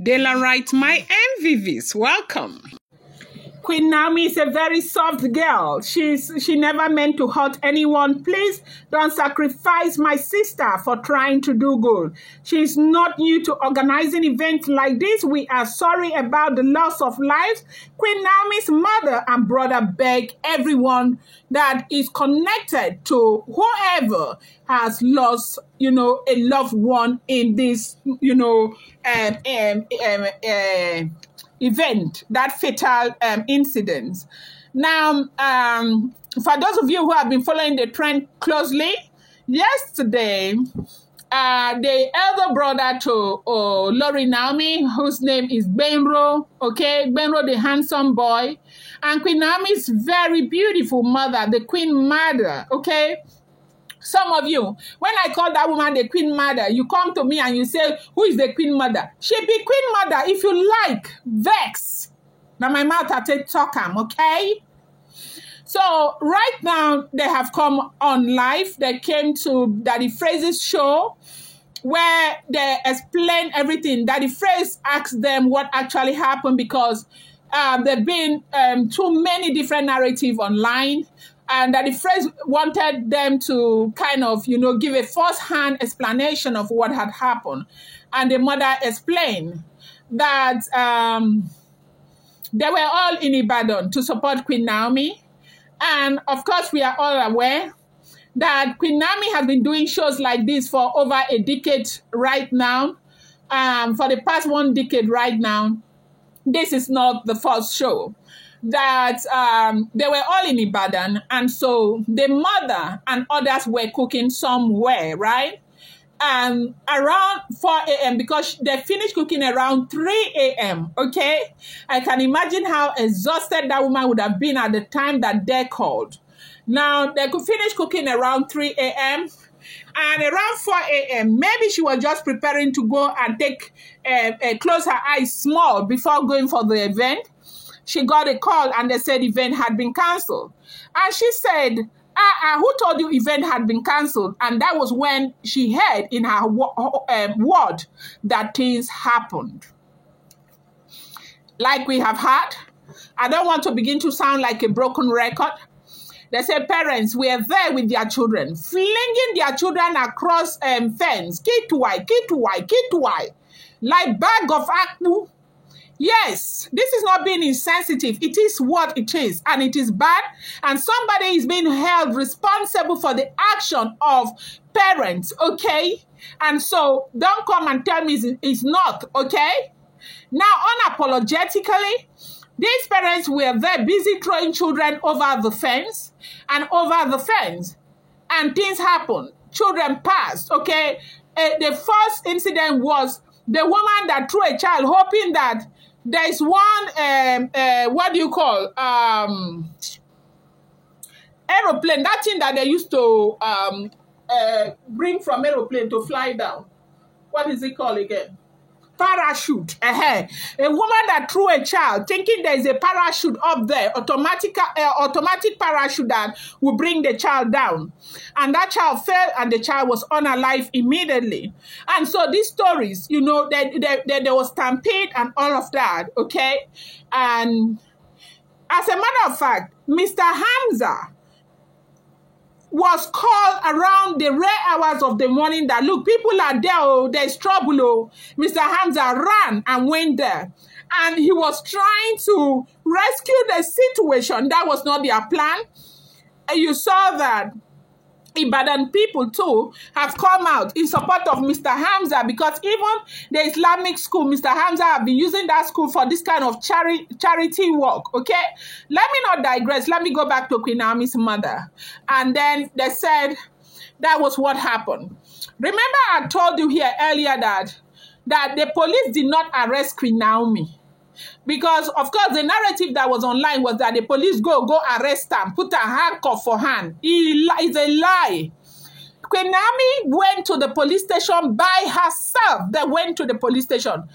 Dela writes, my MVVs, welcome. Queen Naomi is a very soft girl. She never meant to hurt anyone. Please don't sacrifice my sister for trying to do good. She's not new to organizing events like this. We are sorry about the loss of lives. Queen Naomi's mother and brother beg everyone that is connected to whoever has lost, a loved one in this, event, that fatal incident. Now, for those of you who have been following the trend closely, yesterday, the elder brother to Lori Naomi, whose name is Benro, Benro the handsome boy, and Queen Naomi's very beautiful mother, the Queen Mother, Some of you, when I call that woman the Queen Mother, you come to me and you say, who is the Queen Mother? She be Queen Mother if you like, vex. Now my mouth I take talk okay? So right now they have come on live. They came to Daddy Phrase's show where they explain everything. Daddy Phrase asked them what actually happened because there've been too many different narratives online. And that the phrase wanted them to kind of, give a first-hand explanation of what had happened. And the mother explained that they were all in Ibadan to support Queen Naomi. And of course, we are all aware that Queen Naomi has been doing shows like this for over a decade right now. For the past 1 decade right now, this is not the first show. That they were all in Ibadan, and so the mother and others were cooking somewhere, right? And around 4 a.m., because they finished cooking around 3 a.m., I can imagine how exhausted that woman would have been at the time that they called. Now, they could finish cooking around 3 a.m., and around 4 a.m., maybe she was just preparing to go and close her eyes small before going for the event. She got a call and they said event had been cancelled. And she said, who told you event had been cancelled? And that was when she heard in her word that things happened. Like we have heard, I don't want to begin to sound like a broken record. They say parents were there with their children, flinging their children across fence, K2Y, like bag of akpu. Yes, this is not being insensitive. It is what it is, and it is bad. And somebody is being held responsible for the action of parents, And so don't come and tell me it's not, Now, unapologetically, these parents were there busy throwing children over the fence, and things happened. Children passed, The first incident was the woman that threw a child, hoping that there's one, aeroplane, that thing that they used to bring from aeroplane to fly down. What is it called again? Parachute. A woman that threw a child thinking there's a parachute up there, automatic parachute that will bring the child down. And that child fell and the child was unalive immediately. And so these stories, there was stampede and all of that, And as a matter of fact, Mr. Hamza was called around the rare hours of the morning that, look, people are there, there's trouble. Mr. Hamza ran and went there. And he was trying to rescue the situation. That was not their plan. And you saw that Ibadan people too have come out in support of Mr. Hamza, because even the Islamic school, Mr. Hamza have been using that school for this kind of charity work, Let me not digress. Let me go back to Queen Naomi's mother. And then they said that was what happened. Remember I told you here earlier that the police did not arrest Queen Naomi. Because, of course, the narrative that was online was that the police go arrest her, put a handcuff for hand. It's a lie. Queen Naomi went to the police station by herself. They went to the police station. And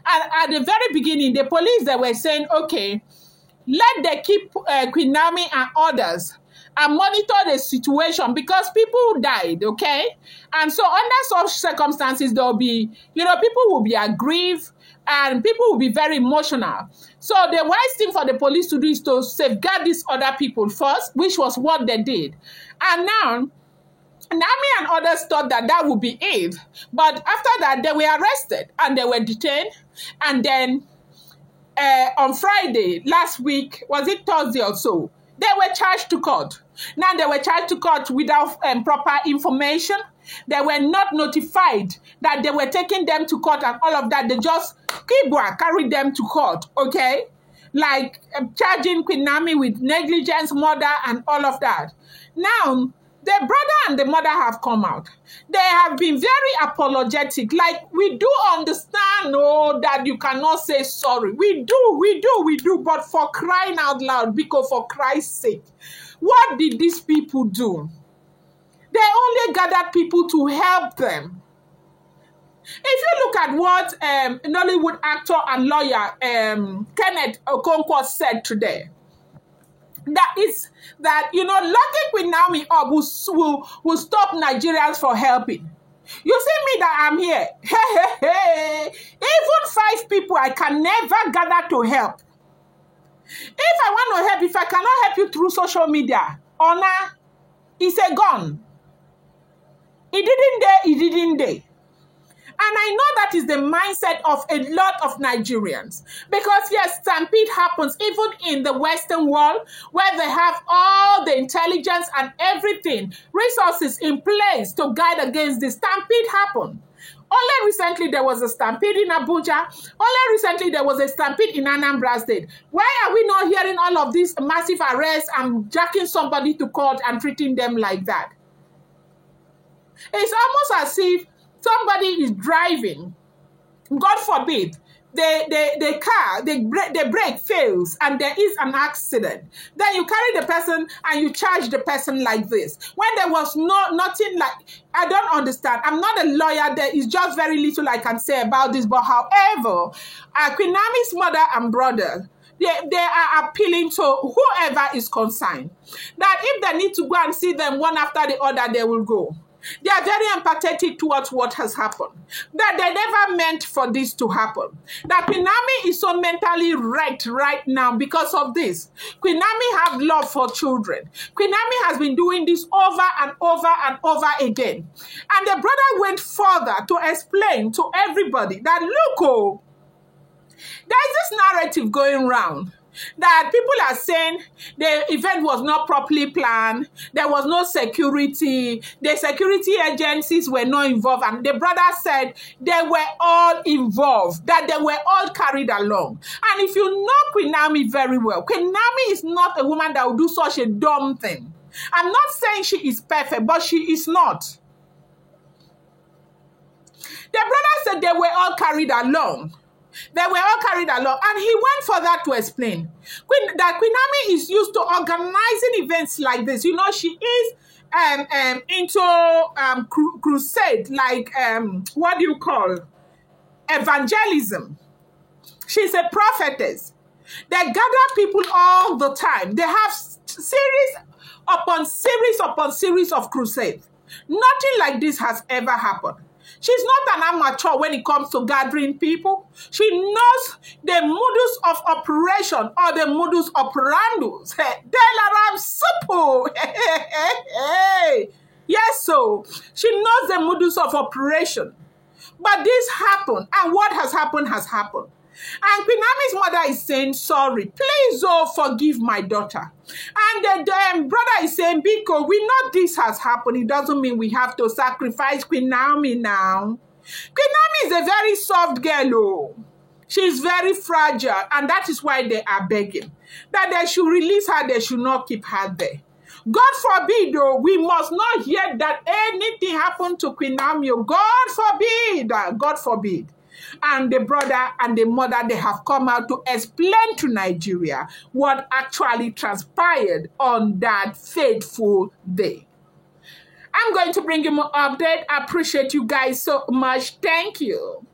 at the very beginning, the police, they were saying, let them keep Queen Naomi and others and monitor the situation because people died, okay? And so under such circumstances, there'll be, people will be aggrieved and people will be very emotional. So the wise thing for the police to do is to safeguard these other people first, which was what they did. And now, Naomi and others thought that would be it. But after that, they were arrested and they were detained. And then on Friday, last week, was it Thursday or so, they were charged to court. Now they were charged to court without proper information. They were not notified that they were taking them to court and all of that. They just carried them to court, okay? Like charging Queen Naomi with negligence, murder, and all of that. Now, the brother and the mother have come out. They have been very apologetic. Like, we do understand, that you cannot say sorry. We do. But for crying out loud, because for Christ's sake, what did these people do? They only gathered people to help them. If you look at what Nollywood actor and lawyer Kenneth Okonkwo said today, locking Queen Naomi up will stop Nigerians from helping. You see me that I'm here. Even 5 people, I can never gather to help. If I want to help, if I cannot help you through social media, honor is a gun. It didn't day. And I know that is the mindset of a lot of Nigerians. Because yes, stampede happens even in the Western world where they have all the intelligence and everything, resources in place to guide against this. Stampede happened. Only recently there was a stampede in Abuja. Only recently there was a stampede in Anambra State. Why are we not hearing all of these massive arrests and jacking somebody to court and treating them like that? It's almost as if somebody is driving, God forbid, the car, the brake fails and there is an accident. Then you carry the person and you charge the person like this. When there was nothing like, I don't understand. I'm not a lawyer. There is just very little I can say about this. But however, Queen Naomi's mother and brother, they are appealing to whoever is concerned that if they need to go and see them one after the other, they will go. They are very empathetic towards what has happened. That they never meant for this to happen. That Queen Naomi is so mentally wrecked right now because of this. Queen Naomi has love for children. Queen Naomi has been doing this over and over and over again. And the brother went further to explain to everybody that, look, there's this narrative going around that people are saying the event was not properly planned, there was no security, the security agencies were not involved, and the brother said they were all involved, that they were all carried along. And if you know Queen Naomi very well, Queen Naomi is not a woman that will do such a dumb thing. I'm not saying she is perfect, but she is not. The brother said they were all carried along. They were all carried along. And he went further to explain that Queen Naomi is used to organizing events like this. You know, she is into crusade, like, what do you call, evangelism. She's a prophetess. They gather people all the time. They have series upon series upon series of crusades. Nothing like this has ever happened. She's not an amateur when it comes to gathering people. She knows the modus of operation or the modus operandus. Yes, so she knows the modus of operation. But this happened, and what has happened has happened. And Queen Naomi's mother is saying, sorry, please, forgive my daughter. And the brother is saying, Biko, we know this has happened. It doesn't mean we have to sacrifice Queen Naomi now. Queen Naomi is a very soft girl. She's very fragile. And that is why they are begging that they should release her. They should not keep her there. God forbid, we must not hear that anything happened to Queen Naomi. God forbid. God forbid. And the brother and the mother, they have come out to explain to Nigeria what actually transpired on that fateful day. I'm going to bring you more update. I appreciate you guys so much. Thank you.